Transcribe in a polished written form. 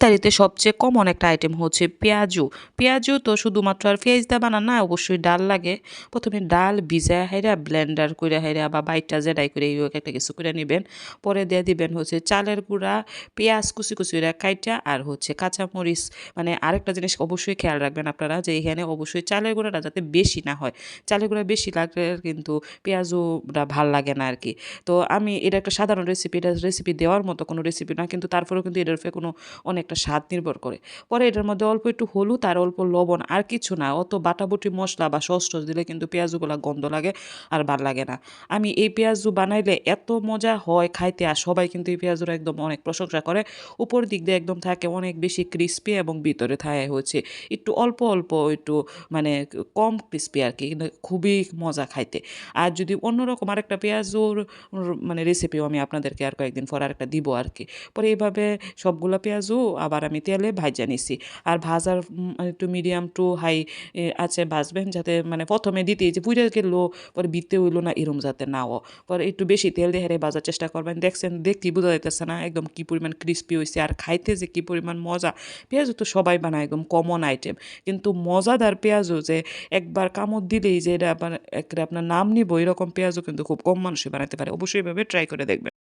ইফতারিতে সবচেয়ে কমন একটা আইটেম হচ্ছে পেঁয়াজু। পেঁয়াজু তো শুধুমাত্র আর পেঁয়াজ দিয়ে বানান না, অবশ্যই ডাল লাগে। প্রথমে ডাল ভিজায়া হাইরা ব্লেন্ডার কইরা হাইরা বা বাইটা জেডাই করে একটা কিছু করে নিবেন। পরে দিয়ে দিবেন হচ্ছে চালের গুঁড়া, পেঁয়াজ কুচি কুচি করে কাইটা, আর হচ্ছে কাঁচামরিচ। মানে আরেকটা জিনিস অবশ্যই খেয়াল রাখবেন আপনারা, যে এখানে অবশ্যই চালের গুঁড়াটা যাতে বেশি না হয়। চালের গুঁড়া বেশি লাগলে কিন্তু পেঁয়াজুটা ভাল লাগে না আরকি। তো আমি এটা একটা সাধারণ রেসিপি, এটা রেসিপি দেওয়ার মতো কোনো রেসিপি না, কিন্তু তারপরেও কিন্তু এটার কোনো অনেকটা স্বাদ নির্ভর করে। পরে এটার মধ্যে অল্প একটু হলুদ আর অল্প লবণ, আর কিছু না। অত বাটাবুটি মশলা বা সস টস দিলে কিন্তু পেঁয়াজগুলা গন্ধ লাগে আর ভাল লাগে না। আমি এই পেঁয়াজু বানাইলে এত মজা হয় খাইতে, আর সবাই কিন্তু এই পেঁয়াজুর একদম অনেক প্রশংসা করে। উপর দিক দিয়ে একদম থাকে অনেক বেশি ক্রিস্পি, এবং ভিতরে থাকে হচ্ছে একটু অল্প অল্প একটু মানে কম ক্রিস্পি আর কি, কিন্তু খুবই মজা খাইতে। আর যদি অন্যরকম আরেকটা পেঁয়াজুর মানে রেসিপিও আমি আপনাদেরকে আর কয়েকদিন পর আরেকটা দিব আর কি। পরে এইভাবে সবগুলা পেঁয়াজও আবার আমি তেলে ভাইজা নিছি। আর ভাজার একটু মিডিয়াম টু হাই আঁচে ভাজবেন, যাতে মানে প্রথমে দিতেই যে পুইরা গেলো পরে বিতে হইলো না, এরম যাতে না হয়। পরে একটু বেশি তেল দিয়ে হেরে ভাজার চেষ্টা করবেন। দেখছেন, দেখতেই বোঝা যাইতেছে না একদম কি পরিমাণ ক্রিস্পি হইছে, আর খাইতে যে কি পরিমাণ মজা। পেঁয়াজু তো সবাই বানায়, একদম কমন আইটেম, কিন্তু মজাদার পেঁয়াজু যে একবার কামড় দিলেই যে এটা আপনার আপনার নাম নিব এরকম পেঁয়াজও কিন্তু খুব কম মানুষই বানাতে পারে। অবশ্যই এভাবে ট্রাই করে দেখবেন।